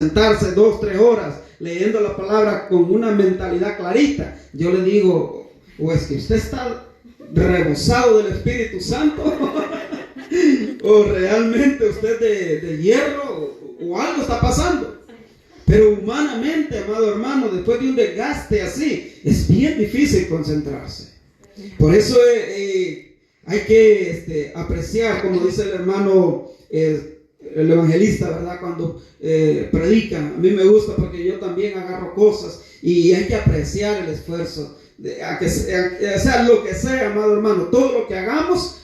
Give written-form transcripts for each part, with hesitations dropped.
sentarse 2, 3 horas leyendo la palabra con una mentalidad clarita, yo le digo, o es que usted está rebosado del Espíritu Santo o realmente usted de hierro o algo está pasando. Pero humanamente, amado hermano, después de un desgaste así, es bien difícil concentrarse. Por eso hay que apreciar, como dice el hermano el evangelista, ¿verdad? Cuando predican, a mí me gusta porque yo también agarro cosas y hay que apreciar el esfuerzo, sea lo que sea, amado hermano, todo lo que hagamos,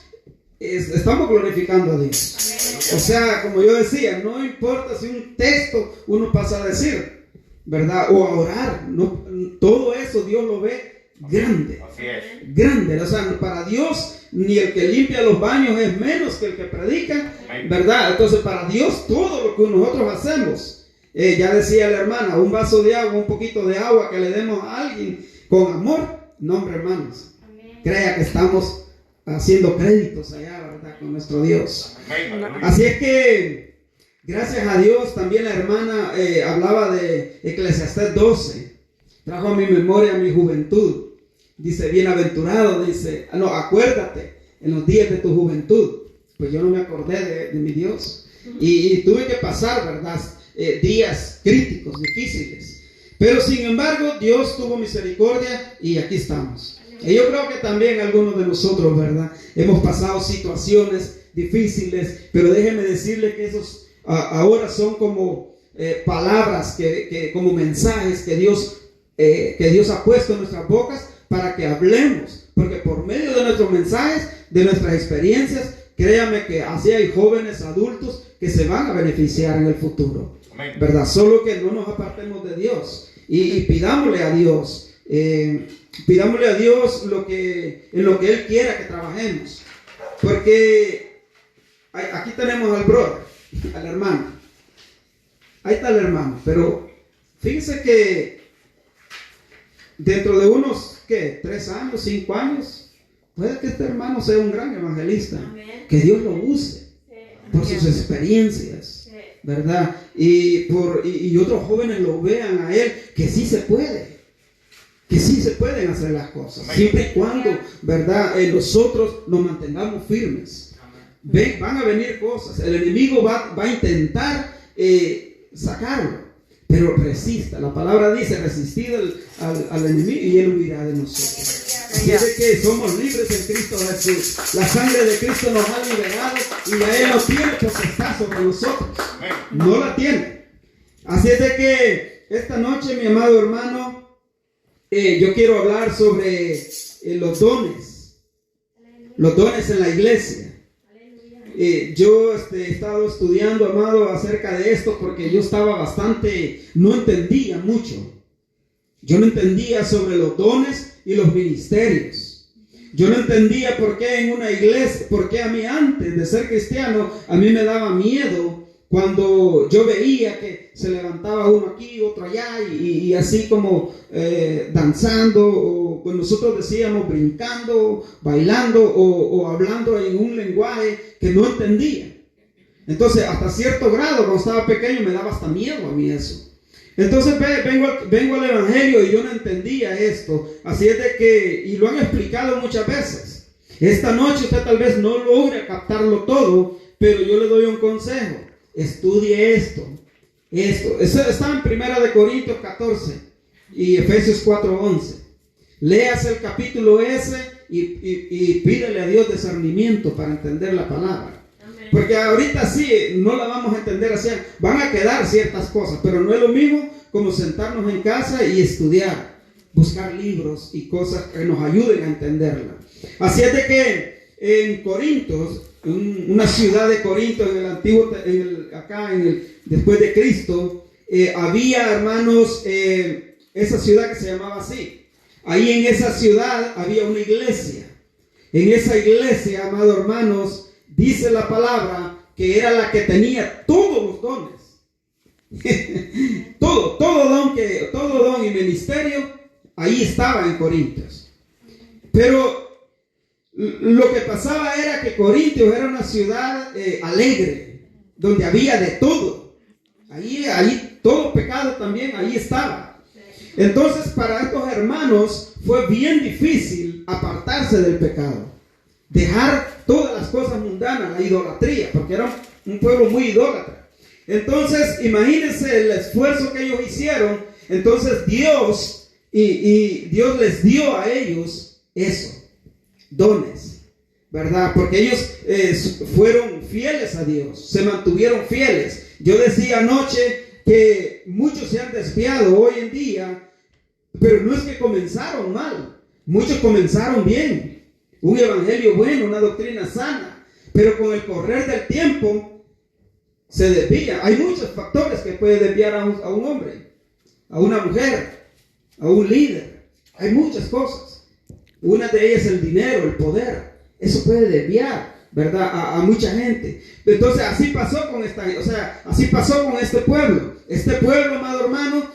estamos glorificando a Dios. O sea, como yo decía, no importa si un texto uno pasa a decir, ¿verdad? O a orar, no, todo eso Dios lo ve grande. Grande, o sea, para Dios ni el que limpia los baños es menos que el que predica, ¿verdad? Entonces para Dios todo lo que nosotros hacemos, ya decía la hermana, un vaso de agua, un poquito de agua que le demos a alguien con amor, no, hombre, hermanos, crea que estamos haciendo créditos allá, ¿verdad? Con nuestro Dios. Así es que gracias a Dios, también la hermana hablaba de Eclesiastés 12, trajo a mi memoria mi juventud. Dice, bienaventurado, dice, no, acuérdate en los días de tu juventud. Pues yo no me acordé de mi Dios. Y tuve que pasar, ¿verdad? Días críticos, difíciles. Pero sin embargo, Dios tuvo misericordia y aquí estamos. Y yo creo que también algunos de nosotros, ¿verdad? Hemos pasado situaciones difíciles, pero déjeme decirle que esos ahora son como palabras, como mensajes que Dios ha puesto en nuestras bocas, para que hablemos, porque por medio de nuestros mensajes, de nuestras experiencias, créame que así hay jóvenes, adultos que se van a beneficiar en el futuro, ¿verdad? Solo que no nos apartemos de Dios y pidámosle a Dios, en lo que Él quiera que trabajemos, porque aquí tenemos al brother, al hermano, ahí está el hermano, pero fíjense que dentro de unos, 3 años, 5 años, puede que este hermano sea un gran evangelista. Amén. Que Dios lo use por sus experiencias, ¿verdad? Y otros jóvenes lo vean a él, que sí se puede, que sí se pueden hacer las cosas, siempre y cuando, ¿verdad? Nosotros nos mantengamos firmes. Van a venir cosas, el enemigo va a intentar sacarlo. Pero resista, la palabra dice, resistid al enemigo y él huirá de nosotros. Así es que somos libres en Cristo Jesús. La sangre de Cristo nos ha liberado y a Él no tiene potestad sobre nosotros. No la tiene. Así es de que esta noche, mi amado hermano, yo quiero hablar sobre los dones. Los dones en la iglesia. Yo he estado estudiando, amado, acerca de esto porque yo estaba no entendía mucho. Yo no entendía sobre los dones y los ministerios. Yo no entendía por qué en una iglesia, por qué a mí antes de ser cristiano, a mí me daba miedo cuando yo veía que se levantaba uno aquí, otro allá y así como danzando, o pues nosotros decíamos brincando, bailando o hablando en un lenguaje que no entendía. Entonces hasta cierto grado, cuando estaba pequeño, me daba hasta miedo a mí eso. Entonces vengo al evangelio y yo no entendía esto. Así es de que, y lo han explicado muchas veces. Esta noche usted tal vez no logre captarlo todo, pero yo le doy un consejo. Estudie esto. Eso está en 1 Corintios 14 y Efesios 4:11. Léase el capítulo ese y pídele a Dios discernimiento para entender la palabra. Porque ahorita sí, no la vamos a entender así. Van a quedar ciertas cosas, pero no es lo mismo como sentarnos en casa y estudiar, buscar libros y cosas que nos ayuden a entenderla. Así es de que en Corintios, una ciudad de Corinto en el antiguo, después de Cristo, había, hermanos, esa ciudad que se llamaba así. Ahí en esa ciudad había una iglesia. En esa iglesia, amados hermanos, dice la palabra que era la que tenía todos los dones. todo don y ministerio, ahí estaba en Corintios. Pero lo que pasaba era que Corintios era una ciudad alegre, donde había de todo. Ahí todo pecado también ahí estaba. Entonces para estos hermanos fue bien difícil apartarse del pecado, dejar todas las cosas mundanas, la idolatría, porque era un pueblo muy idólatra. Entonces imagínense el esfuerzo que ellos hicieron. Entonces Dios Dios les dio a ellos eso, dones, ¿verdad? Porque ellos fueron fieles a Dios, se mantuvieron fieles. Yo decía anoche que muchos se han desviado hoy en día, pero no es que comenzaron mal, muchos comenzaron bien, un evangelio bueno, una doctrina sana, pero con el correr del tiempo se desvía. Hay muchos factores que pueden desviar a un hombre, a una mujer, a un líder. Hay muchas cosas. Una de ellas es el dinero, el poder. Eso puede desviar, ¿verdad? A mucha gente. Entonces así pasó con así pasó con este pueblo. Este pueblo, amado hermano,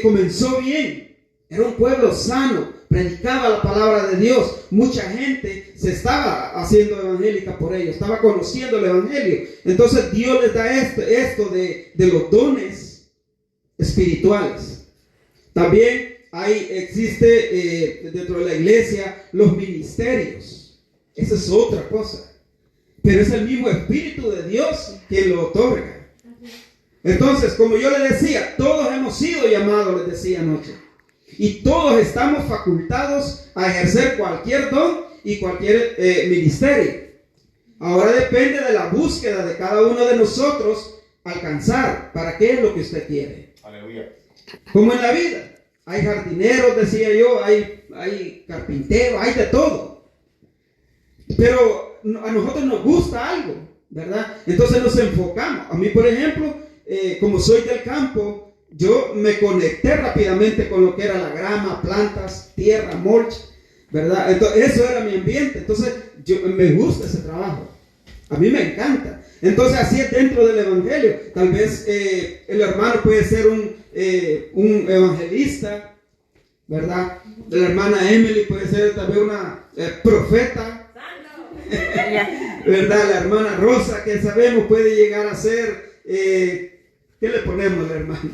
comenzó bien. Era un pueblo sano, predicaba la palabra de Dios. Mucha gente se estaba haciendo evangélica por ellos, estaba conociendo el evangelio. Entonces Dios les da esto de los dones espirituales. También existe dentro de la iglesia los ministerios. Esa es otra cosa. Pero es el mismo Espíritu de Dios quien lo otorga. Entonces, como yo le decía, todos hemos sido llamados, les decía anoche. Y todos estamos facultados a ejercer cualquier don y cualquier ministerio. Ahora depende de la búsqueda de cada uno de nosotros alcanzar para qué es lo que usted quiere. Aleluya. Como en la vida. Hay jardineros, decía yo, hay carpinteros, hay de todo. Pero a nosotros nos gusta algo, ¿verdad? Entonces nos enfocamos. A mí, por ejemplo, como soy del campo, yo me conecté rápidamente con lo que era la grama, plantas, tierra, mulch, ¿verdad? Entonces, eso era mi ambiente. Entonces, me gusta ese trabajo. A mí me encanta. Entonces, así es dentro del evangelio. Tal vez el hermano puede ser un evangelista, ¿verdad? La hermana Emily puede ser tal vez una profeta, ¿verdad? La hermana Rosa, que sabemos puede llegar a ser, ¿qué le ponemos a la hermana?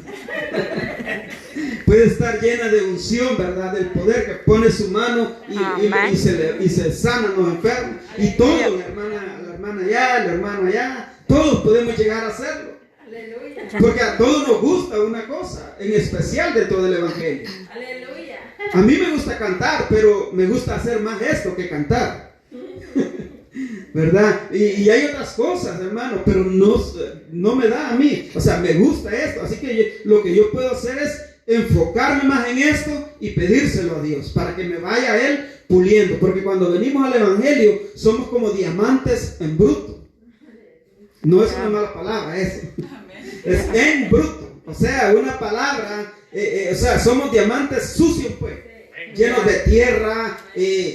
Puede estar llena de unción, ¿verdad? Del poder, que pone su mano y se sanan los enfermos. Y todos, la hermana allá, el hermano allá, todos podemos llegar a hacerlo. Porque a todos nos gusta una cosa, en especial dentro del evangelio. Aleluya. A mí me gusta cantar, pero me gusta hacer más esto que cantar. ¿Verdad? Y hay otras cosas, hermano, pero no me da a mí. O sea, me gusta esto. Así que lo que yo puedo hacer es enfocarme más en esto y pedírselo a Dios para que me vaya a Él puliendo. Porque cuando venimos al evangelio somos como diamantes en bruto. No es una mala palabra eso. Es en bruto. O sea, una palabra, o sea, somos diamantes sucios, pues, llenos de tierra,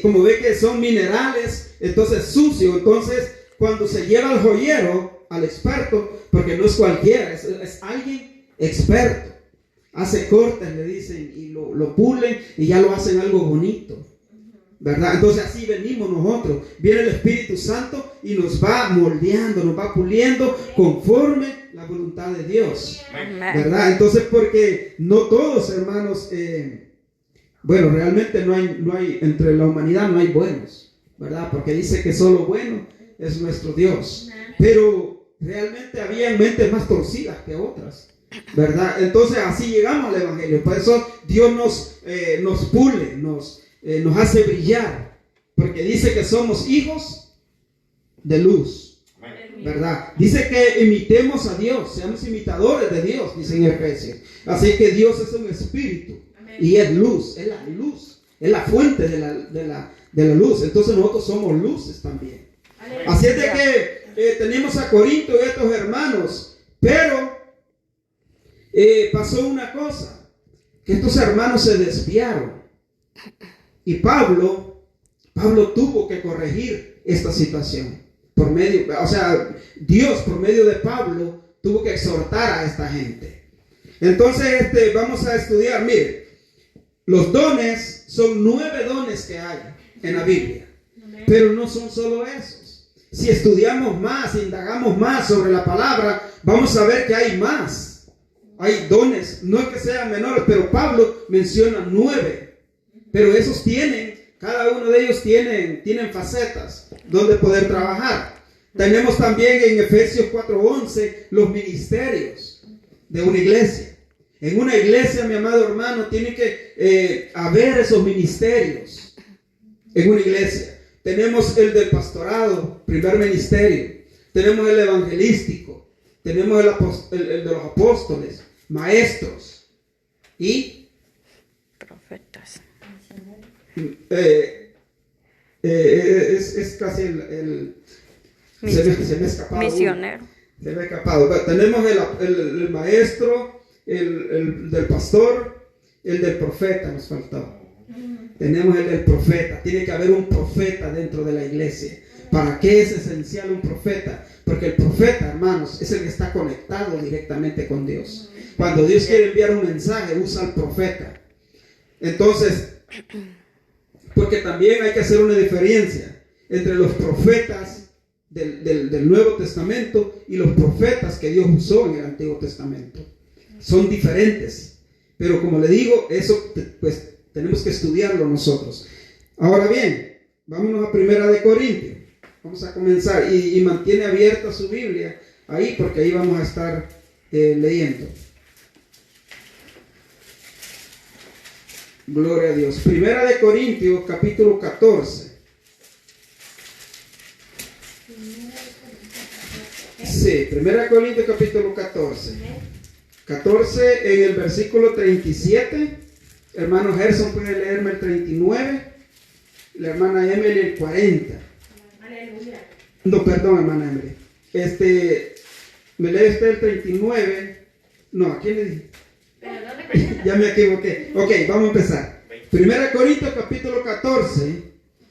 como ve que son minerales, entonces sucio. Entonces, cuando se lleva al joyero, al experto, porque no es cualquiera, es alguien experto, hace cortes, le dicen, y lo pulen y ya lo hacen algo bonito, ¿verdad? Entonces así venimos nosotros. Viene el Espíritu Santo y nos va moldeando, nos va puliendo conforme la voluntad de Dios, ¿verdad? Entonces, porque no todos, hermanos, bueno, realmente no hay entre la humanidad no hay buenos, ¿verdad? Porque dice que solo bueno es nuestro Dios. Pero realmente había mentes más torcidas que otras, ¿verdad? Entonces así llegamos al evangelio. Por eso Dios nos pule, nos hace brillar, porque dice que somos hijos de luz, ¿verdad? Dice que imitemos a Dios, seamos imitadores de Dios, dice en Efesios. Así que Dios es un espíritu y es luz, es la luz, es la fuente de la luz. Entonces nosotros somos luces también. Así es de que tenemos a Corinto y a estos hermanos, pero pasó una cosa, que estos hermanos se desviaron. Y Pablo tuvo que corregir esta situación por medio, o sea, Dios por medio de Pablo tuvo que exhortar a esta gente. Entonces, vamos a estudiar, mire, los dones son 9 dones que hay en la Biblia, pero no son solo esos. Si estudiamos más, indagamos más sobre la palabra, vamos a ver que hay más. hay dones, no es que sean menores, pero Pablo menciona 9. Pero esos cada uno de ellos tienen facetas donde poder trabajar. Tenemos también en Efesios 4:11 los ministerios de una iglesia. En una iglesia, mi amado hermano, tiene que haber esos ministerios. En una iglesia tenemos el del pastorado, primer ministerio. Tenemos el evangelístico. Tenemos el de los apóstoles, maestros y profetas. Es casi se me ha escapado. Misionero. Se me ha escapado. Pero tenemos el maestro, el del pastor, el del profeta nos faltó. Tenemos el del profeta. Tiene que haber un profeta dentro de la iglesia. ¿Para qué es esencial un profeta? Porque el profeta, hermanos, es el que está conectado directamente con Dios. Cuando Dios quiere enviar un mensaje, usa al profeta. Entonces, porque también hay que hacer una diferencia entre los profetas del Nuevo Testamento y los profetas que Dios usó en el Antiguo Testamento. Son diferentes. Pero como le digo, eso pues tenemos que estudiarlo nosotros. Ahora bien, vámonos a 1 Corintios. Vamos a comenzar y mantiene abierta su Biblia ahí porque ahí vamos a estar leyendo. Gloria a Dios. 1 Corintios capítulo 14. Sí, 1 Corintios capítulo 14. 14 en el versículo 37. Hermano Gerson puede leerme el 39. La hermana Emily el 40. Aleluya. No, perdón, hermana Emily. Me lee usted el 39. No, ¿a quién le dije? Ya me equivoqué. Ok, vamos a empezar. 1 Corintios capítulo 14,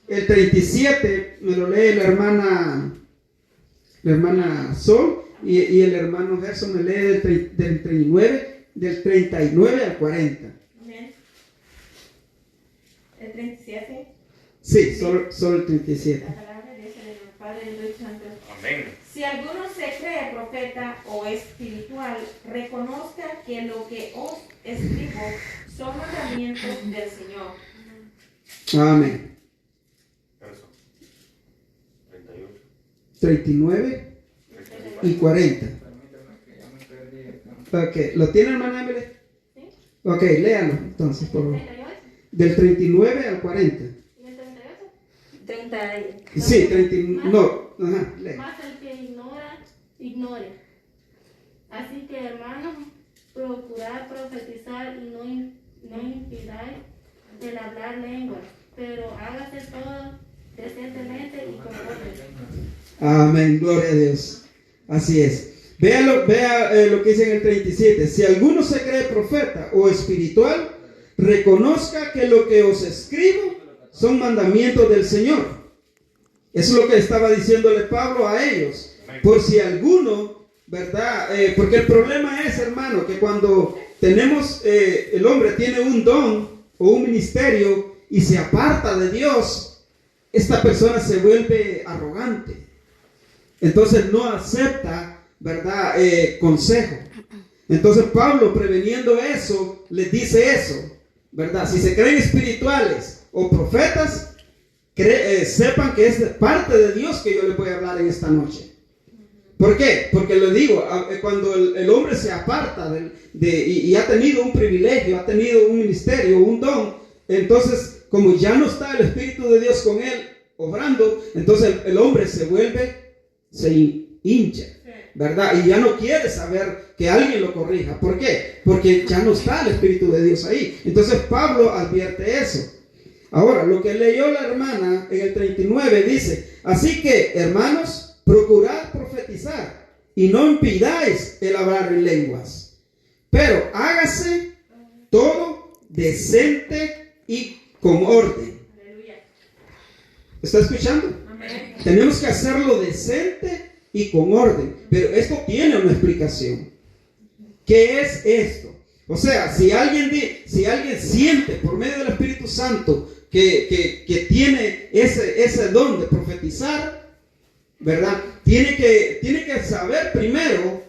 el 37 me lo lee la hermana Sol y el hermano Gerson me lee del 39 al 40. Amén. El 37. Sí, solo el 37. La palabra dice del Padre y del Espíritu Santo. Amén. Si alguno se cree profeta o espiritual, reconozca que lo que os escribo son mandamientos del Señor. Amén. Verso 38. 39 y 40. Ok, ¿lo tiene, hermana Emily? ¿Sí? Ok, léalo entonces, por favor. 38. Del 39 al 40. ¿Y el 38? 30. Sí, 39. No, ajá, lee. Más el que ignore. Así que, hermanos, procurad profetizar y no impidáis el hablar lenguas, pero hágase todo decentemente y con orden. Amén, gloria a Dios. Así es. Vea lo que dice en el 37. Si alguno se cree profeta o espiritual, reconozca que lo que os escribo son mandamientos del Señor. Eso es lo que estaba diciéndole Pablo a ellos. Por si alguno, ¿verdad? Porque el problema es, hermano, que cuando el hombre tiene un don o un ministerio y se aparta de Dios, esta persona se vuelve arrogante. Entonces no acepta, ¿verdad? Consejo. Entonces Pablo, preveniendo eso, les dice eso, ¿verdad? Si se creen espirituales o profetas, sepan que es de parte de Dios que yo les voy a hablar en esta noche. ¿Por qué? Porque les digo, cuando el hombre se aparta y ha tenido un privilegio, ha tenido un ministerio, un don, entonces como ya no está el Espíritu de Dios con él obrando, entonces el hombre se hincha, ¿verdad? Y ya no quiere saber que alguien lo corrija. ¿Por qué? Porque ya no está el Espíritu de Dios ahí. Entonces Pablo advierte eso. Ahora, lo que leyó la hermana en el 39 dice: así que, hermanos, procurad profetizar y no impidáis el hablar en lenguas, pero hágase todo decente y con orden. Aleluya. ¿Está escuchando? Amén. Tenemos que hacerlo decente y con orden. Pero esto tiene una explicación. ¿Qué es esto? O sea, si alguien siente por medio del Espíritu Santo que tiene ese don de profetizar, ¿verdad? Tiene que saber primero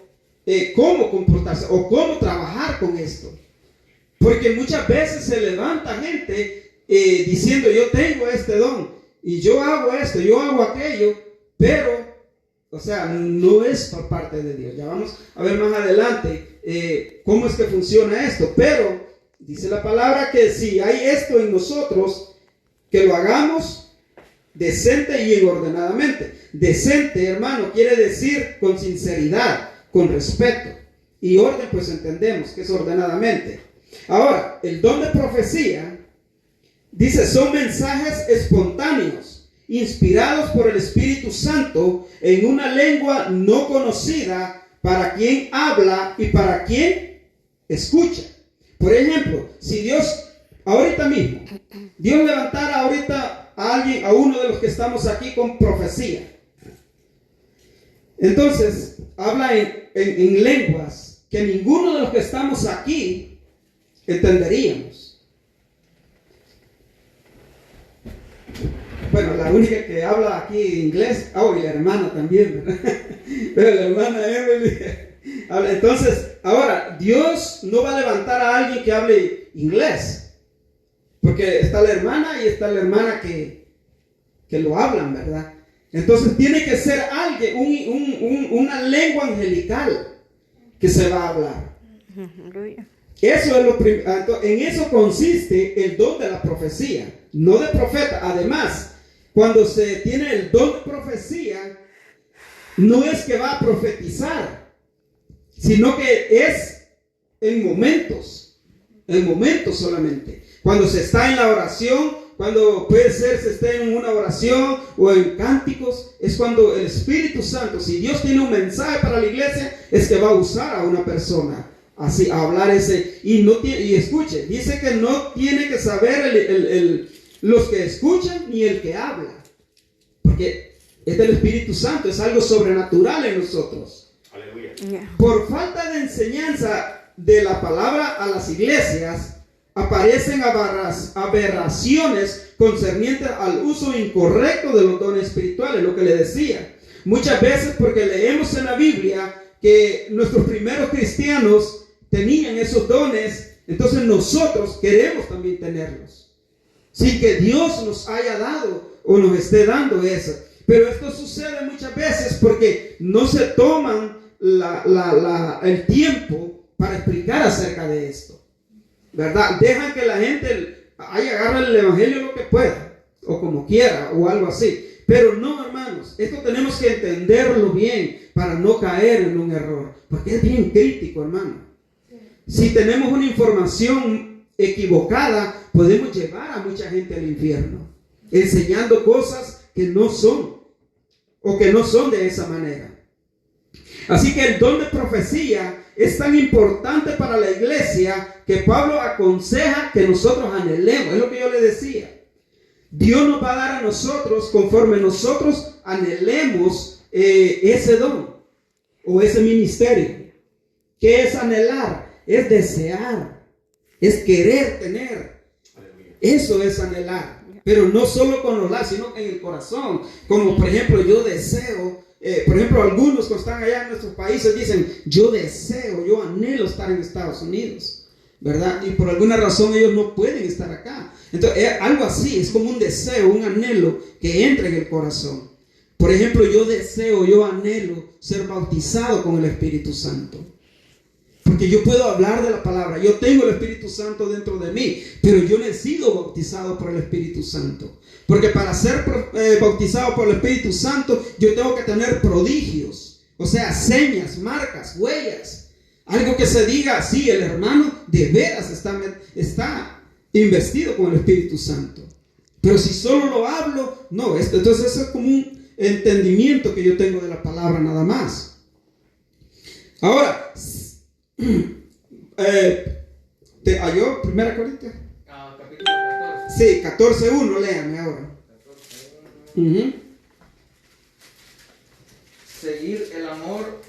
cómo comportarse o cómo trabajar con esto. Porque muchas veces se levanta gente diciendo yo tengo este don y yo hago esto, yo hago aquello, pero, o sea, no es por parte de Dios. Ya vamos a ver más adelante cómo es que funciona esto, pero dice la palabra que si hay esto en nosotros, que lo hagamos decente y ordenadamente. Decente, hermano, quiere decir con sinceridad, con respeto. Y orden, pues entendemos que es ordenadamente. Ahora, el don de profecía, dice, son mensajes espontáneos, inspirados por el Espíritu Santo en una lengua no conocida para quien habla y para quien escucha. Por ejemplo, si Dios, ahorita mismo, Dios levantara ahorita a alguien, a uno de los que estamos aquí con profecía. Entonces, habla en lenguas que ninguno de los que estamos aquí entenderíamos. Bueno, la única que habla aquí inglés, y la hermana también, ¿verdad? Pero la hermana Emily habla. Entonces, ahora, Dios no va a levantar a alguien que hable inglés, porque está la hermana y está la hermana que lo hablan, ¿verdad? Entonces tiene que ser alguien, una lengua angelical que se va a hablar. Eso es lo primero. En eso consiste el don de la profecía, no de profeta. Además, cuando se tiene el don de profecía, no es que va a profetizar, sino que es en momentos solamente. Cuando se está en la oración, cuando puede ser se esté en una oración o en cánticos, es cuando el Espíritu Santo, si Dios tiene un mensaje para la iglesia, es que va a usar a una persona así, a hablar ese, y escuche, dice que no tiene que saber los que escuchan ni el que habla, porque es del Espíritu Santo, es algo sobrenatural en nosotros. Aleluya. Yeah. Por falta de enseñanza de la palabra a las iglesias, aparecen aberraciones concernientes al uso incorrecto de los dones espirituales, lo que le decía. Muchas veces porque leemos en la Biblia que nuestros primeros cristianos tenían esos dones, entonces nosotros queremos también tenerlos, sin que Dios nos haya dado o nos esté dando eso. Pero esto sucede muchas veces porque no se toman el tiempo para explicar acerca de esto, ¿verdad? Dejan que la gente agarre el evangelio lo que pueda, o como quiera, o algo así. Pero no, hermanos, esto tenemos que entenderlo bien para no caer en un error, porque es bien crítico, hermano. Si tenemos una información equivocada, podemos llevar a mucha gente al infierno, enseñando cosas que no son, o que no son de esa manera. Así que el don de profecía es tan importante para la iglesia que Pablo aconseja que nosotros anhelemos. Es lo que yo le decía. Dios nos va a dar a nosotros conforme nosotros anhelemos ese don o ese ministerio. ¿Qué es anhelar? Es desear, es querer tener. Eso es anhelar. Pero no solo con los labios, sino en el corazón. Como por ejemplo, yo deseo. Por ejemplo, algunos que están allá en nuestros países dicen, yo deseo, yo anhelo estar en Estados Unidos, ¿verdad? Y por alguna razón ellos no pueden estar acá. Entonces, algo así, es como un deseo, un anhelo que entra en el corazón. Por ejemplo, yo deseo, yo anhelo ser bautizado con el Espíritu Santo. Porque yo puedo hablar de la palabra, yo tengo el Espíritu Santo dentro de mí, pero yo no he sido bautizado por el Espíritu Santo. Porque para ser bautizado por el Espíritu Santo, yo tengo que tener prodigios, o sea, señas, marcas, huellas. Algo que se diga, sí, el hermano de veras está investido con el Espíritu Santo. Pero si solo lo hablo, no, entonces eso es como un entendimiento que yo tengo de la palabra nada más. Ahora, ¿te halló 1 Corintios? Capítulo 14. Sí, 14:1, léame ahora. 14:1. Seguir el amor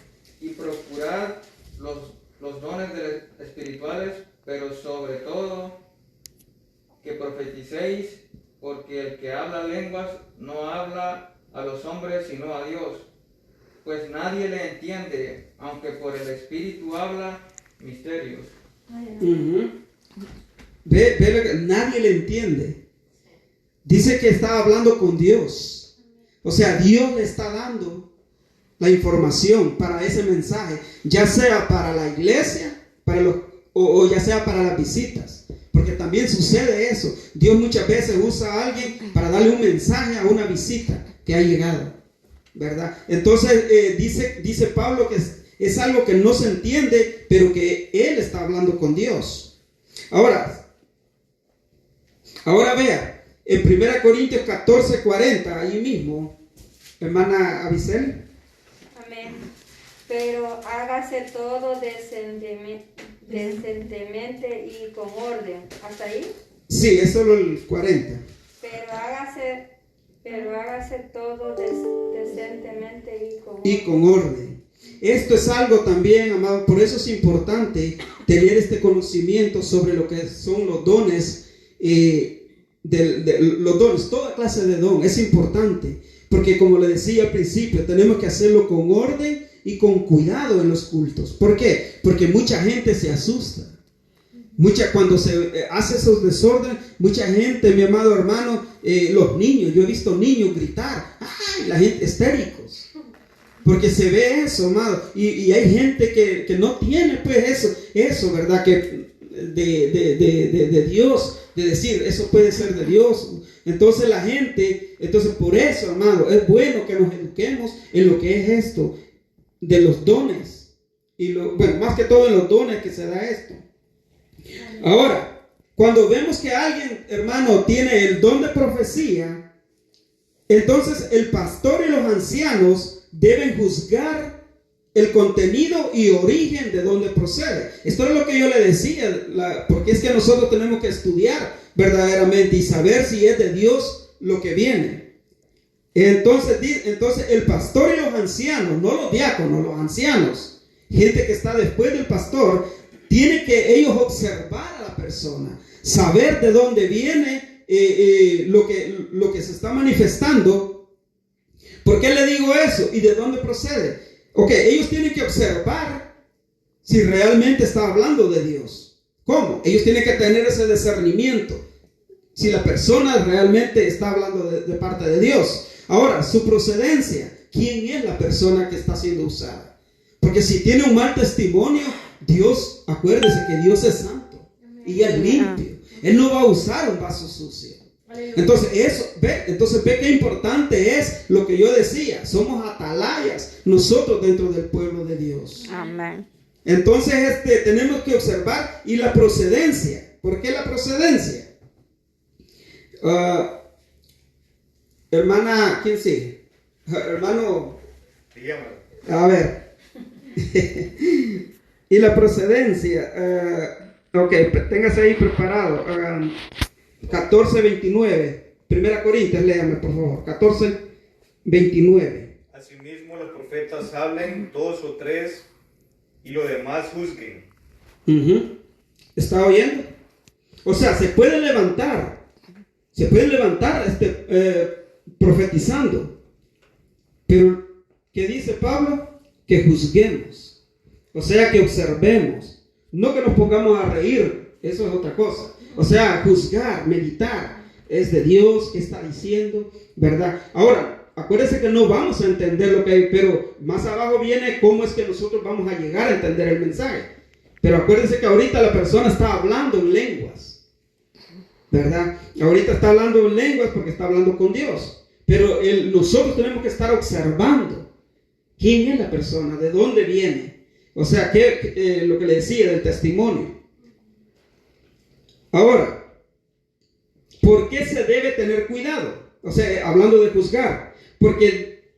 y procurar los dones espirituales, pero sobre todo que profeticéis, porque el que habla lenguas no habla a los hombres sino a Dios, pues nadie le entiende, aunque por el Espíritu habla misterios. Ujú. Ve lo que nadie le entiende. Dice que está hablando con Dios. O sea, Dios le está dando la información para ese mensaje, ya sea para la iglesia, o ya sea para las visitas. Porque también sucede eso. Dios muchas veces usa a alguien para darle un mensaje a una visita que ha llegado, ¿verdad? Entonces dice Pablo que es algo que no se entiende, pero que él está hablando con Dios. Ahora vea, en 1 Corintios 14:40, ahí mismo, hermana Abisel. Amén. Pero hágase todo decentemente y con orden. ¿Hasta ahí? Sí, es solo el 40. Pero hágase todo decentemente Y con orden. Esto es algo también, amado, por eso es importante tener este conocimiento sobre lo que son los dones, los dones, toda clase de don. Es importante, porque como le decía al principio, tenemos que hacerlo con orden y con cuidado en los cultos. ¿Por qué? Porque mucha gente se asusta. Cuando se hace esos desórdenes, mucha gente, mi amado hermano, los niños, yo he visto niños gritar, ¡ay! La gente histéricos. Porque se ve eso, amado. Y hay gente que no tiene pues eso, ¿verdad? Que de Dios, de decir, eso puede ser de Dios. Entonces por eso, amado, es bueno que nos eduquemos en lo que es esto, de los dones. Más que todo en los dones que se da esto. Ahora, cuando vemos que alguien, hermano, tiene el don de profecía, entonces el pastor y los ancianos deben juzgar el contenido y origen de dónde procede. Esto es lo que yo le decía, porque es que nosotros tenemos que estudiar verdaderamente y saber si es de Dios lo que viene. Entonces el pastor y los ancianos, no los diáconos, los ancianos, gente que está después del pastor, tienen que ellos observar a la persona, saber de dónde viene lo que se está manifestando. ¿Por qué le digo eso? ¿Y de dónde procede? Ok, ellos tienen que observar si realmente está hablando de Dios. ¿Cómo? Ellos tienen que tener ese discernimiento, si la persona realmente está hablando de parte de Dios. Ahora, su procedencia, ¿quién es la persona que está siendo usada? Porque si tiene un mal testimonio, Dios, acuérdese que Dios es santo y es limpio. Él no va a usar un vaso sucio. Entonces ve qué importante es lo que yo decía. Somos atalayas nosotros dentro del pueblo de Dios. Amén. Entonces tenemos que observar y la procedencia. ¿Por qué la procedencia? Hermana, ¿quién sigue? Hermano. A ver. Y la procedencia, ok, téngase ahí preparado. 14:29, 1 Corintios, léame por favor. 14:29. Asimismo los profetas hablen 2 o 3 y lo demás juzguen. ¿Está oyendo? O sea, se puede levantar profetizando. Pero, ¿qué dice Pablo? Que juzguemos. O sea, que observemos. No que nos pongamos a reír. Eso es otra cosa. O sea, juzgar, meditar. Es de Dios, ¿qué está diciendo? ¿Verdad? Ahora, acuérdense que no vamos a entender lo que hay, pero más abajo viene cómo es que nosotros vamos a llegar a entender el mensaje. Pero acuérdense que ahorita la persona está hablando en lenguas, ¿verdad? Ahorita está hablando en lenguas porque está hablando con Dios. Pero nosotros tenemos que estar observando quién es la persona, de dónde viene. O sea, lo que le decía del testimonio. Ahora, ¿por qué se debe tener cuidado? O sea, hablando de juzgar. Porque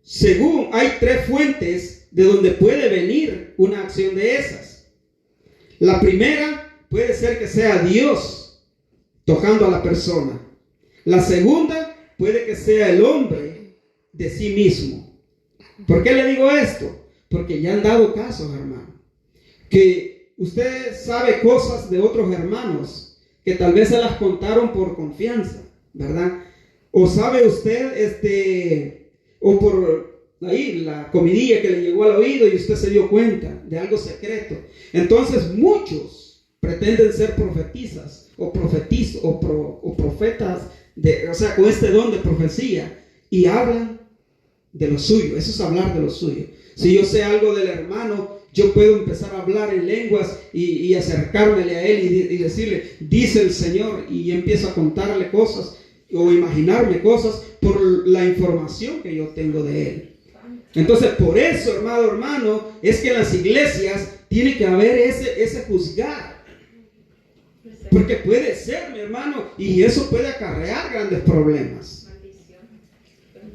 según hay 3 fuentes de donde puede venir una acción de esas. La primera puede ser que sea Dios tocando a la persona. La segunda puede que sea el hombre de sí mismo. ¿Por qué le digo esto? Porque ya han dado casos, hermano, que usted sabe cosas de otros hermanos que tal vez se las contaron por confianza, ¿verdad? O sabe usted, o por ahí la comidilla que le llegó al oído y usted se dio cuenta de algo secreto. Entonces muchos pretenden ser profetisas o profetas, o sea, con este don de profecía, y hablan de lo suyo. Eso es hablar de lo suyo. Si yo sé algo del hermano, yo puedo empezar a hablar en lenguas y acercármele a él y decirle, dice el Señor, y empiezo a contarle cosas o imaginarme cosas por la información que yo tengo de él. Entonces, por eso, hermano, es que en las iglesias tiene que haber ese juzgar. Porque puede ser, mi hermano, y eso puede acarrear grandes problemas.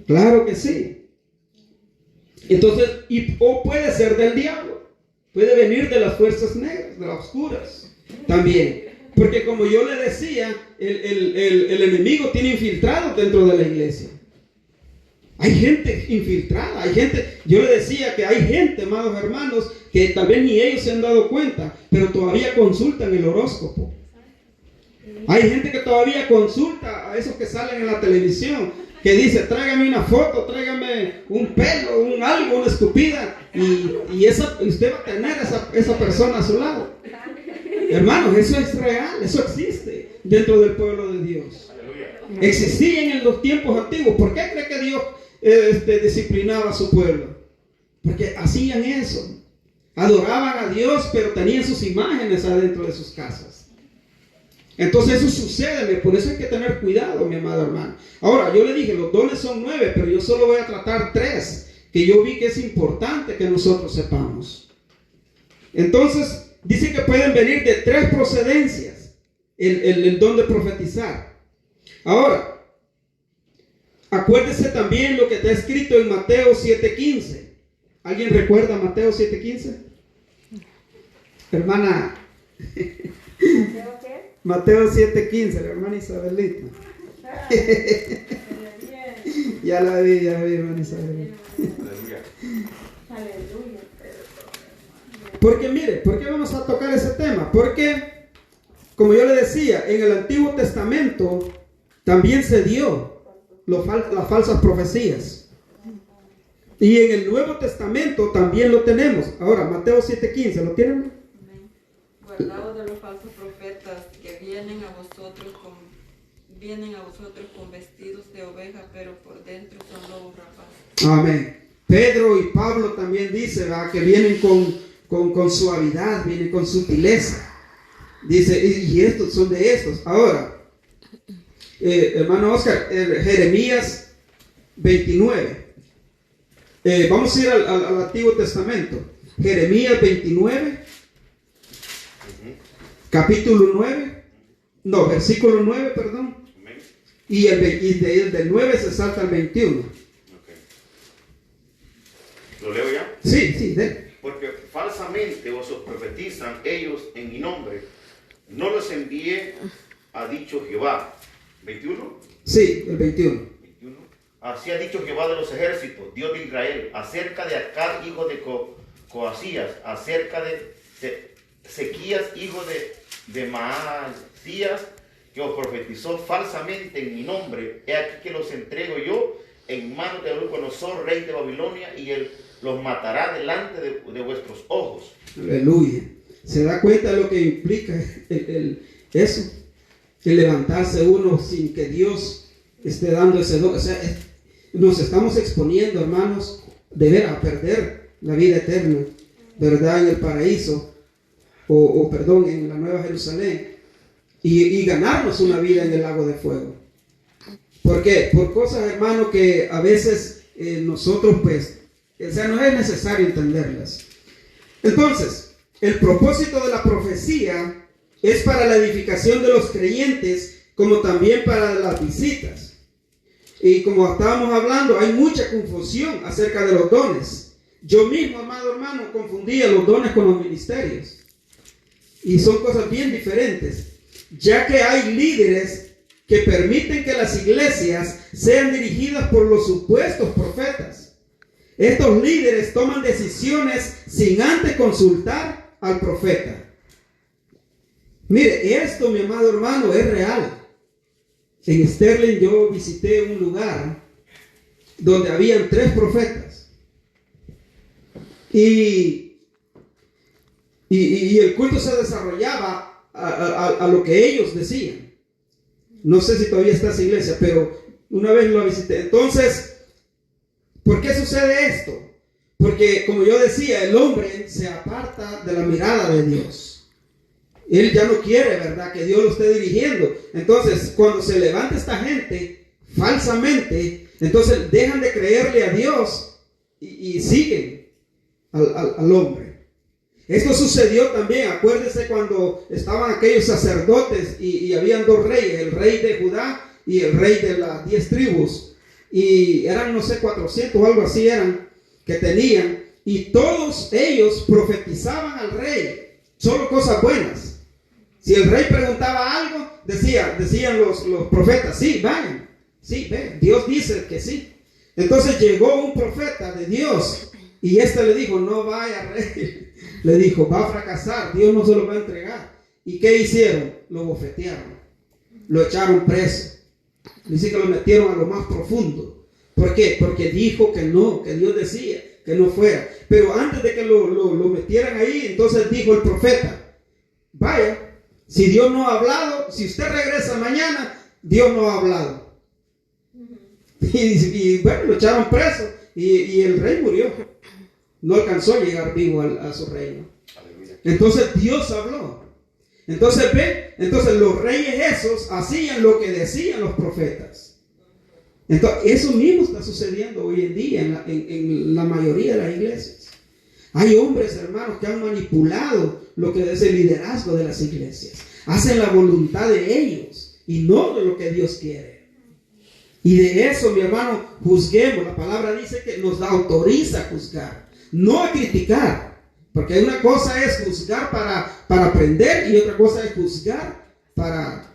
Claro que sí. Entonces, o puede ser del diablo. Puede venir de las fuerzas negras, de las oscuras. También. Porque como yo le decía, el enemigo tiene infiltrados dentro de la iglesia. Hay gente infiltrada, hay gente, yo le decía que hay gente, amados hermanos, que tal vez ni ellos se han dado cuenta, pero todavía consultan el horóscopo. Hay gente que todavía consulta a esos que salen en la televisión, que dice, tráigame una foto, tráigame un pelo, un algo, una escupida, y usted va a tener esa persona a su lado. Hermanos, eso es real, eso existe dentro del pueblo de Dios. Existían en los tiempos antiguos. ¿Por qué cree que Dios disciplinaba a su pueblo? Porque hacían eso. Adoraban a Dios, pero tenían sus imágenes adentro de sus casas. Entonces eso sucede, por eso hay que tener cuidado, mi amado hermano. Ahora, yo le dije, los dones son 9, pero yo solo voy a tratar 3, que yo vi que es importante que nosotros sepamos. Entonces, dice que pueden venir de 3 procedencias, el don de profetizar. Ahora, acuérdese también lo que está escrito en Mateo 7:15. ¿Alguien recuerda Mateo 7:15? Hermana. ¿Mateo qué? Mateo 7:15, la hermana Isabelita. Ya la vi, hermana Isabelita. Aleluya. Porque mire, ¿por qué vamos a tocar ese tema? Porque, como yo le decía, en el Antiguo Testamento también se dio las falsas profecías. Y en el Nuevo Testamento también lo tenemos. Ahora, Mateo 7:15, ¿lo tienen? Guardaos de los falsos profetas que vienen a vosotros con vestidos de oveja, pero por dentro son lobos rapaces. Amén. Pedro y Pablo también dicen que vienen con suavidad, vienen con sutileza. Dice, y estos son de estos. Ahora, hermano Oscar, Jeremías 29. Vamos a ir al Antiguo Testamento. Jeremías 29, capítulo 9, no, versículo 9, perdón. Y del 9 se salta al 21. ¿Lo leo ya? Sí, de. Porque falsamente os profetizan ellos en mi nombre. No los envié, ha dicho Jehová. ¿21? Sí, el 21. Así ha dicho Jehová de los ejércitos, Dios de Israel, acerca de Acab, hijo de Coasías, acerca de Sequías, hijo de Maasías, que os profetizó falsamente en mi nombre. He aquí que los entrego yo en manos de Nabucodonosor, rey de Babilonia, y él los matará delante de vuestros ojos. Aleluya. ¿Se da cuenta de lo que implica eso? El levantarse uno sin que Dios esté dando ese don. O sea, nos estamos exponiendo, hermanos, de ver a perder la vida eterna, ¿verdad? En el paraíso, perdón, en la Nueva Jerusalén, y ganarnos una vida en el lago de fuego. ¿Por qué? Por cosas, hermano, que a veces nosotros, pues, o sea, no es necesario entenderlas. Entonces, el propósito de la profecía es para la edificación de los creyentes, como también para las visitas. Y como estábamos hablando, hay mucha confusión acerca de los dones. Yo mismo, amado hermano, confundía los dones con los ministerios. Y son cosas bien diferentes, ya que hay líderes que permiten que las iglesias sean dirigidas por los supuestos profetas. Estos líderes toman decisiones sin antes consultar al profeta. Mire, esto, mi amado hermano, es real. En Sterling yo visité un lugar donde habían 3 profetas. Y el culto se desarrollaba a lo que ellos decían. No sé si todavía está esa iglesia, pero una vez lo visité. Entonces, ¿por qué sucede esto? Porque, como yo decía, el hombre se aparta de la mirada de Dios. Él ya no quiere, ¿verdad?, que Dios lo esté dirigiendo. Entonces, cuando se levanta esta gente falsamente, entonces dejan de creerle a Dios y siguen al hombre. Esto sucedió también, acuérdense cuando estaban aquellos sacerdotes y habían dos reyes, el rey de Judá y el rey de las 10 tribus. Y eran, no sé, 400 o algo así eran que tenían. Y todos ellos profetizaban al rey, solo cosas buenas. Si el rey preguntaba algo, decían los profetas, sí, vayan, sí, ven, Dios dice que sí. Entonces llegó un profeta de Dios y le dijo, no vaya, rey. Le dijo, va a fracasar, Dios no se lo va a entregar. ¿Y qué hicieron? Lo bofetearon, lo echaron preso. Dice que lo metieron a lo más profundo. ¿Por qué? Porque dijo que no, que Dios decía que no fuera. Pero antes de que lo metieran ahí, entonces dijo el profeta, vaya, si Dios no ha hablado, si usted regresa mañana, Dios no ha hablado. Y bueno, lo echaron preso y el rey murió. No alcanzó a llegar vivo a su reino. Entonces Dios habló. Entonces los reyes esos hacían lo que decían los profetas. Entonces eso mismo está sucediendo hoy en día en la mayoría de las iglesias. Hay hombres, hermanos, que han manipulado lo que es el liderazgo de las iglesias. Hacen la voluntad de ellos y no de lo que Dios quiere. Y de eso, mi hermano, juzguemos. La palabra dice que nos autoriza a juzgar, no a criticar. Porque una cosa es juzgar para aprender y otra cosa es juzgar para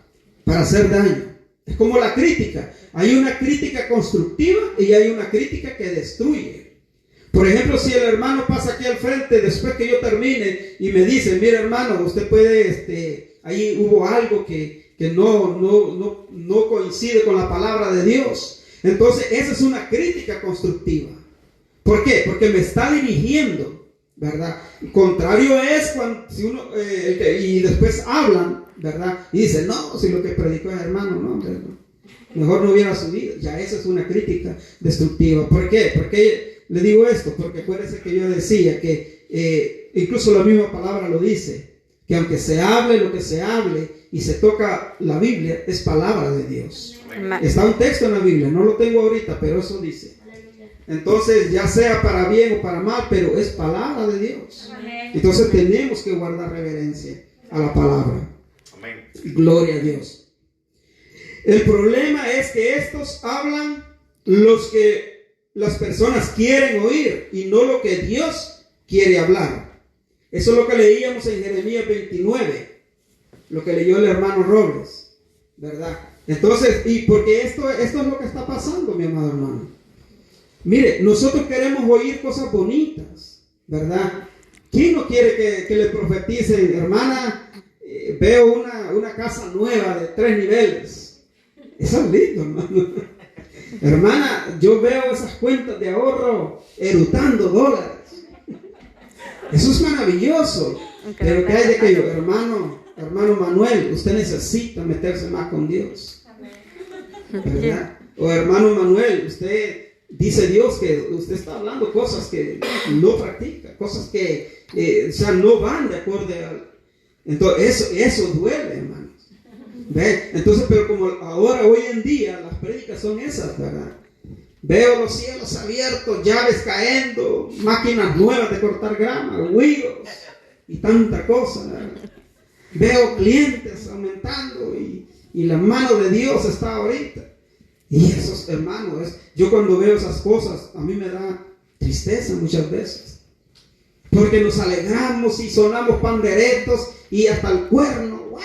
hacer daño. Es como la crítica. Hay una crítica constructiva y hay una crítica que destruye. Por ejemplo, si el hermano pasa aquí al frente después que yo termine y me dice, mire hermano, usted puede, ahí hubo algo que no coincide con la palabra de Dios. Entonces esa es una crítica constructiva. ¿Por qué? Porque me está dirigiendo, ¿verdad? Contrario es cuando si uno y después hablan, ¿verdad? Y dicen, no, si lo que predicó el hermano, no, mejor no hubiera subido. Ya esa es una crítica destructiva. ¿Por qué? Porque le digo esto, porque acuérdense que yo decía que incluso la misma palabra lo dice, que aunque se hable lo que se hable y se toca la Biblia, es palabra de Dios. Está un texto en la Biblia, no lo tengo ahorita, pero eso dice. Entonces, ya sea para bien o para mal, pero es palabra de Dios. Entonces tenemos que guardar reverencia a la palabra. Amén. Gloria a Dios. El problema es que estos hablan los que las personas quieren oír y no lo que Dios quiere hablar. Eso es lo que leíamos en Jeremías 29, lo que leyó el hermano Robles, ¿verdad? Entonces, y porque esto es lo que está pasando, mi amado hermano. Mire, nosotros queremos oír cosas bonitas, ¿verdad? ¿Quién no quiere que le profeticen, hermana, veo una casa nueva de 3 niveles? Eso es lindo, hermano. Hermana, yo veo esas cuentas de ahorro erutando dólares. Eso es maravilloso. Pero ¿qué hay de aquello? Hermano Manuel, usted necesita meterse más con Dios, ¿verdad? O hermano Manuel, usted dice Dios que usted está hablando cosas que no practica, cosas que no van de acuerdo al... Entonces eso duele, hermanos. ¿Ve? Entonces, pero como ahora, hoy en día, las prédicas son esas, ¿verdad? Veo los cielos abiertos, llaves cayendo, máquinas nuevas de cortar grama, huigos y tanta cosa, ¿verdad? Veo clientes aumentando y la mano de Dios está ahorita. Y esos hermanos, yo cuando veo esas cosas, a mí me da tristeza muchas veces. Porque nos alegramos y sonamos panderetos y hasta el cuerno. ¡Wow!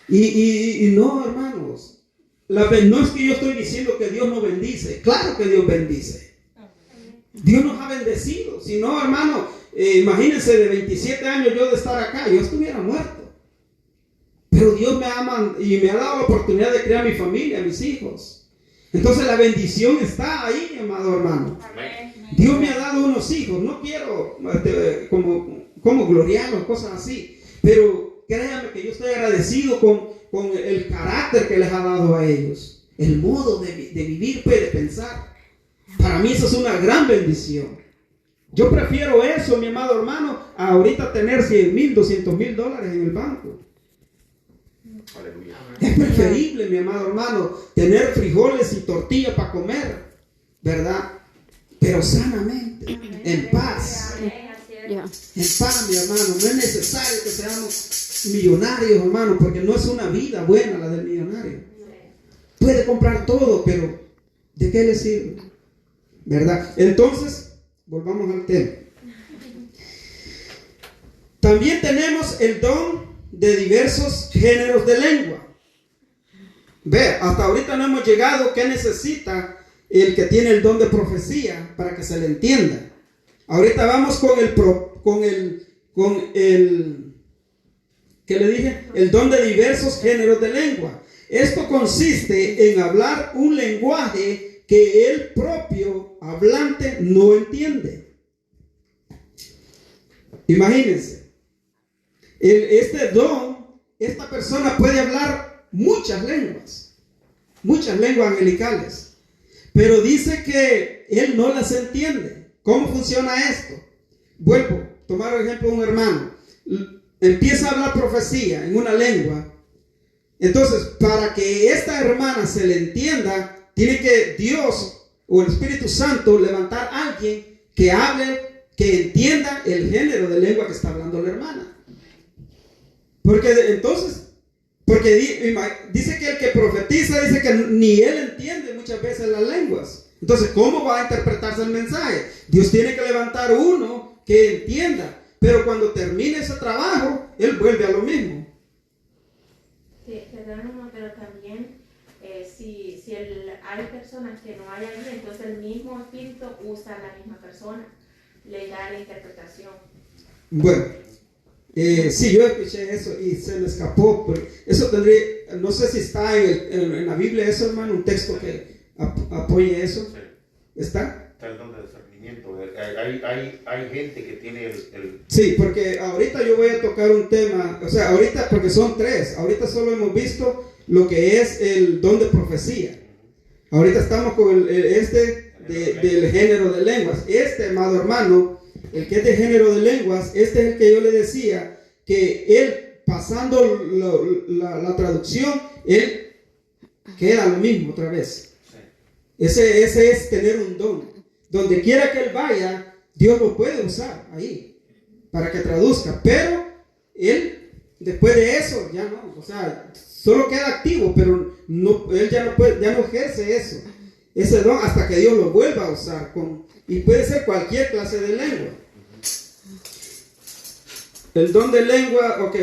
y no, hermanos, no es que yo estoy diciendo que Dios no bendice. Claro que Dios bendice. Dios nos ha bendecido. Si no, hermano, imagínense de 27 años yo de estar acá, yo estuviera muerto. Pero Dios me ama y me ha dado la oportunidad de crear mi familia, mis hijos. Entonces la bendición está ahí, mi amado hermano. Amén. Dios me ha dado unos hijos, no quiero como gloriarlos, cosas así, pero créanme que yo estoy agradecido con el carácter que les ha dado a ellos, el modo de vivir, de pensar. Para mí eso es una gran bendición. Yo prefiero eso, mi amado hermano, a ahorita tener 100,000, 200,000 dólares en el banco. Aleluya. Es preferible, mi amado hermano, tener frijoles y tortilla para comer, ¿verdad? Pero sanamente, en paz. En paz, mi hermano. No es necesario que seamos millonarios, hermano, porque no es una vida buena la del millonario. Puede comprar todo, pero ¿de qué le sirve? ¿Verdad? Entonces, volvamos al tema. También tenemos el don de diversos géneros de lengua. Ve, hasta ahorita no hemos llegado. ¿Qué necesita el que tiene el don de profecía para que se le entienda? Ahorita vamos con el ¿qué le dije? El don de diversos géneros de lengua. Esto consiste en hablar un lenguaje que el propio hablante no entiende. Imagínense, este don, esta persona puede hablar muchas lenguas angelicales, pero dice que él no las entiende. ¿Cómo funciona esto? Vuelvo a tomar el ejemplo de un hermano. Empieza a hablar profecía en una lengua. Entonces, para que esta hermana se le entienda, tiene que Dios o el Espíritu Santo levantar a alguien que hable, que entienda el género de lengua que está hablando la hermana. Porque dice que el que profetiza, dice que ni él entiende muchas veces las lenguas. Entonces, ¿cómo va a interpretarse el mensaje? Dios tiene que levantar uno que entienda. Pero cuando termine ese trabajo, él vuelve a lo mismo. Sí, perdón, pero también si hay personas que no hay ahí, entonces el mismo espíritu usa a la misma persona, le da la interpretación. Bueno, sí, yo escuché eso y se me escapó. Eso tendría, no sé si está en la Biblia eso, hermano, un texto que apoye eso. Sí. ¿Está? Está el don de discernimiento. Hay gente que tiene el... Sí, porque ahorita yo voy a tocar un tema, o sea, ahorita porque son tres, ahorita solo hemos visto lo que es el don de profecía. Ahorita estamos con del género de lenguas. Amado hermano, el que es de género de lenguas, es el que yo le decía, que él, pasando la traducción, él queda lo mismo otra vez. Ese es tener un don. Donde quiera que él vaya, Dios lo puede usar ahí para que traduzca. Pero él, después de eso, ya no. O sea, solo queda activo, pero no, él ya no ejerce ese don hasta que Dios lo vuelva a usar. Y puede ser cualquier clase de lengua. El don de lengua, ok,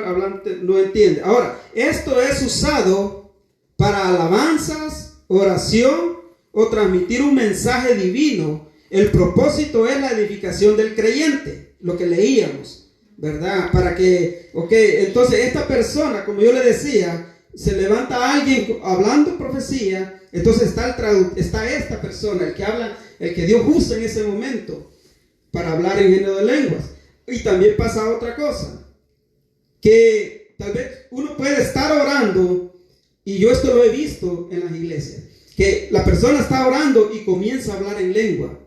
hablante no entiende. Ahora, esto es usado para alabanzas, oración o transmitir un mensaje divino. El propósito es la edificación del creyente, lo que leíamos, ¿verdad? Para que, ok, entonces esta persona, como yo le decía, se levanta a alguien hablando profecía, entonces está esta persona, el que habla, el que Dios usa en ese momento para hablar en género de lenguas. Y también pasa otra cosa, que tal vez uno puede estar orando, y yo esto lo he visto en las iglesias, que la persona está orando y comienza a hablar en lengua.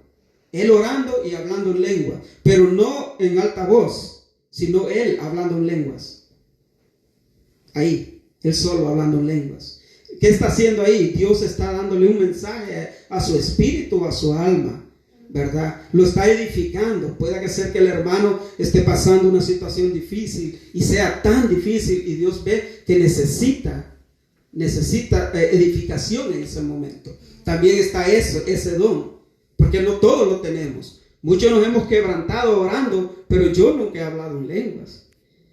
Él orando y hablando en lengua, pero no en alta voz, sino él hablando en lenguas. Ahí, él solo hablando en lenguas. ¿Qué está haciendo ahí? Dios está dándole un mensaje a su espíritu, a su alma, ¿verdad? Lo está edificando. Puede ser que el hermano esté pasando una situación difícil y sea tan difícil y Dios ve que necesita edificación en ese momento. También está ese don, porque no todos lo tenemos. Muchos nos hemos quebrantado orando, pero yo nunca he hablado en lenguas.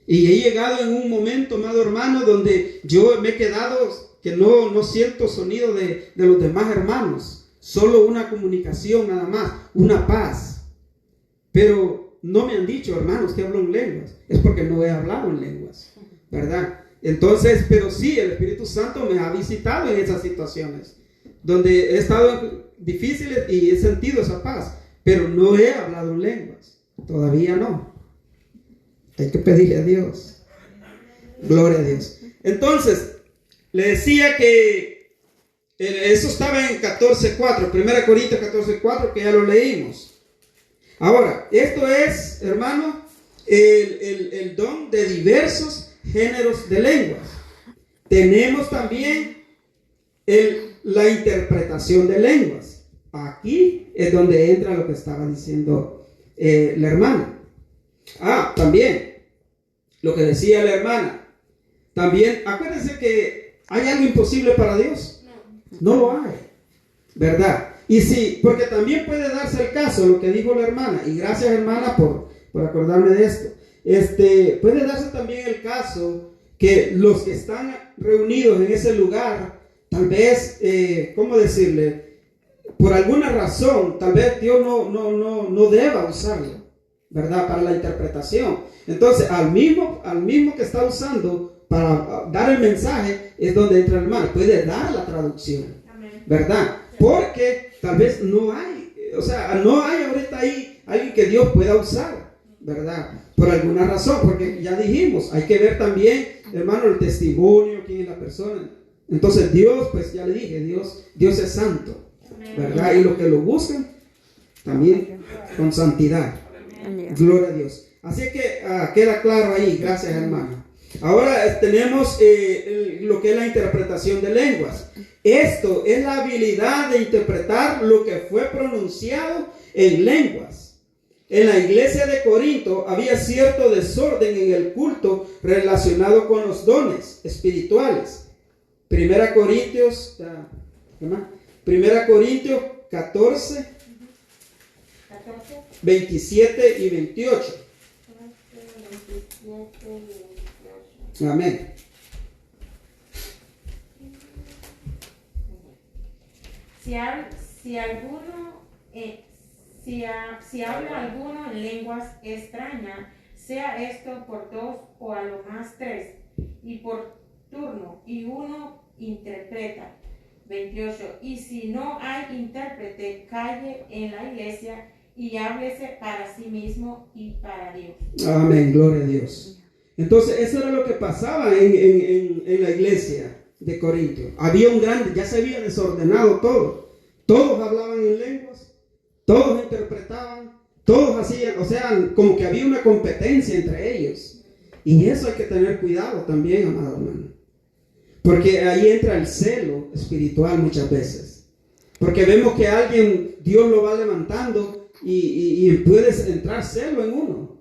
Y he llegado en un momento, amado hermano, donde yo me he quedado que no siento sonido de los demás hermanos, solo una comunicación nada más, una paz. Pero no me han dicho, hermanos, que hablo en lenguas. Es porque no he hablado en lenguas, ¿verdad? Entonces, pero sí, el Espíritu Santo me ha visitado en esas situaciones. donde he estado en difíciles y he sentido esa paz, pero no he hablado en lenguas, todavía no. Hay que pedirle a Dios. Gloria a Dios. Entonces, le decía que eso estaba en 14:4, 1 Corintios 14:4, que ya lo leímos. Ahora, esto es, hermano, el don de diversos géneros de lenguas. Tenemos también la interpretación de lenguas. Aquí es donde entra lo que estaba diciendo la hermana. También lo que decía la hermana. También, acuérdense que hay algo imposible para Dios. No lo hay, ¿verdad? Y sí, porque también puede darse el caso, lo que dijo la hermana, y gracias hermana por acordarme de esto. Puede darse también el caso que los que están reunidos en ese lugar, tal vez, ¿cómo decirle? Por alguna razón, tal vez Dios no deba usarlo, ¿verdad? Para la interpretación. Entonces, al mismo que está usando para dar el mensaje, es donde entra el hermano. Puede dar la traducción, ¿verdad? Porque tal vez no hay ahorita ahí alguien que Dios pueda usar, ¿verdad? Por alguna razón, porque ya dijimos, hay que ver también, hermano, el testimonio, quién es la persona. Entonces Dios, pues ya le dije, Dios es santo, ¿verdad? Y los que lo buscan, también con santidad. Gloria a Dios. Así que queda claro ahí, gracias hermano. Ahora tenemos lo que es la interpretación de lenguas. Esto es la habilidad de interpretar lo que fue pronunciado en lenguas. En la iglesia de Corinto había cierto desorden en el culto relacionado con los dones espirituales. 1 Corintios 14, 27 y 28. Amén. Si habla alguno en lenguas extrañas, sea esto por 2 o a lo más 3, y por turno, y uno interpreta. 28. Y si no hay intérprete, calle en la iglesia y háblese para sí mismo y para Dios. Amén, gloria a Dios. Entonces, eso era lo que pasaba en la iglesia de Corinto. Había ya se había desordenado todo. Todos hablaban en lenguas, todos interpretaban, todos hacían, como que había una competencia entre ellos. Y eso hay que tener cuidado también, amado hermano. Porque ahí entra el celo espiritual muchas veces. Porque vemos que alguien, Dios lo va levantando y puede entrar celo en uno.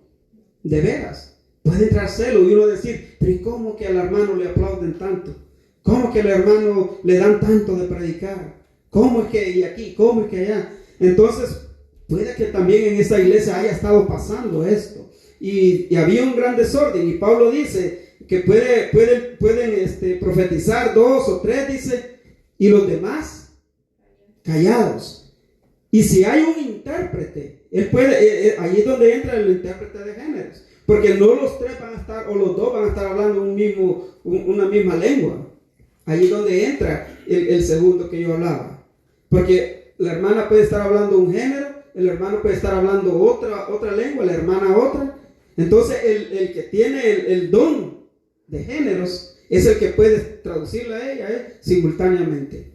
De veras. Puede entrar celo y uno decir, pero ¿y cómo que al hermano le aplauden tanto? ¿Cómo que al hermano le dan tanto de predicar? ¿Cómo es que y aquí? ¿Cómo es que allá? Entonces, puede que también en esa iglesia haya estado pasando esto. Y había un gran desorden. Y Pablo dice que pueden profetizar 2 o 3, dice, y los demás callados. Y si hay un intérprete, él puede, ahí es donde entra el intérprete de géneros. Porque no los 3 van a estar, o los 2 van a estar hablando una misma lengua. Ahí es donde entra el segundo que yo hablaba. Porque la hermana puede estar hablando un género, el hermano puede estar hablando otra lengua, la hermana otra. Entonces el que tiene el don de géneros es el que puede traducirla a ella simultáneamente.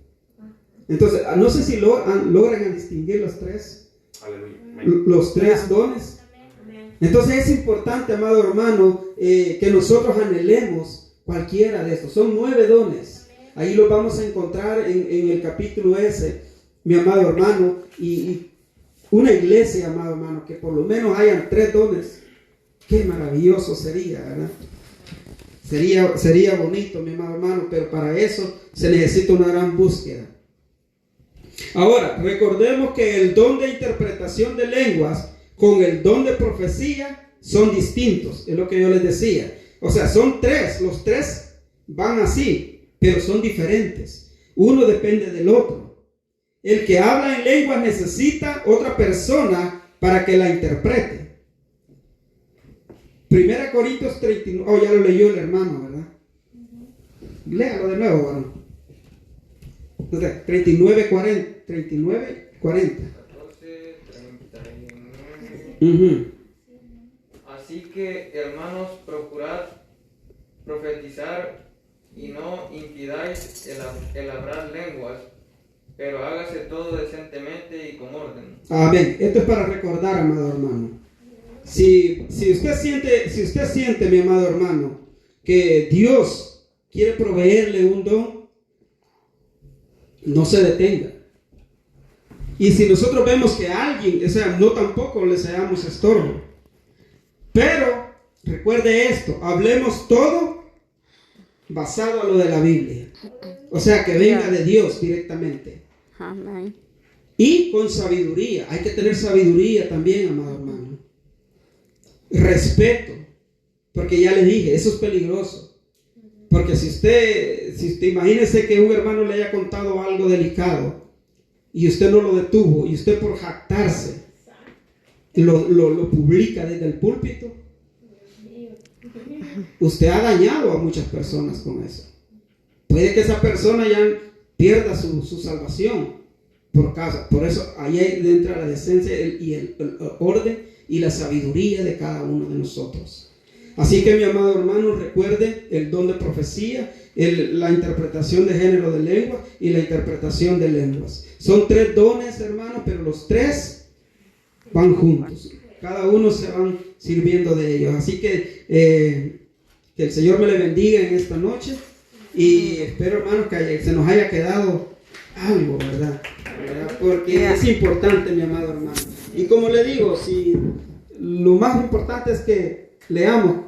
Entonces, no sé si logran distinguir los 3. Aleluya. Los 3 dones. Entonces es importante, amado hermano, que nosotros anhelemos cualquiera de estos. Son 9 dones. Ahí los vamos a encontrar en el capítulo ese, mi amado hermano. Y una iglesia, amado hermano, que por lo menos hayan 3 dones. Qué maravilloso sería, ¿verdad? Sería bonito, mi amado hermano, pero para eso se necesita una gran búsqueda. Ahora, recordemos que el don de interpretación de lenguas con el don de profecía son distintos, es lo que yo les decía. O sea, son 3, los 3 van así, pero son diferentes. Uno depende del otro. El que habla en lenguas necesita otra persona para que la interprete. 1 Corintios 39, ya lo leyó el hermano, ¿verdad? Léalo de nuevo, hermano. O sea, 39, 40. 39, 40. 14, 39. Ujú. Así que, hermanos, procurad profetizar y no impidáis el hablar lenguas, pero hágase todo decentemente y con orden. Amén. Esto es para recordar, amado hermano. Si usted siente, mi amado hermano, que Dios quiere proveerle un don, no se detenga. Y si nosotros vemos que alguien, o sea, no tampoco le seamos estorbo. Pero recuerde esto, hablemos todo basado a lo de la Biblia. O sea, que venga de Dios directamente. Amén. Y con sabiduría. Hay que tener sabiduría también, amado hermano. Respeto. Porque ya le dije, eso es peligroso. Porque si usted imagínese que un hermano le haya contado algo delicado y usted no lo detuvo y usted por jactarse lo publica desde el púlpito, usted ha dañado a muchas personas con eso. Puede que esa persona ya pierda su salvación por causa. Por eso ahí entra la decencia y el orden y la sabiduría de cada uno de nosotros. Así que, mi amado hermano, recuerde el don de profecía, la interpretación de género de lengua y la interpretación de lenguas. Son 3 dones, hermano, pero los 3 van juntos. Cada uno se van sirviendo de ellos. Así que el Señor me le bendiga en esta noche. Y espero, hermano, que se nos haya quedado algo, ¿verdad? Porque es importante, mi amado hermano. Y como le digo, lo más importante es que leamos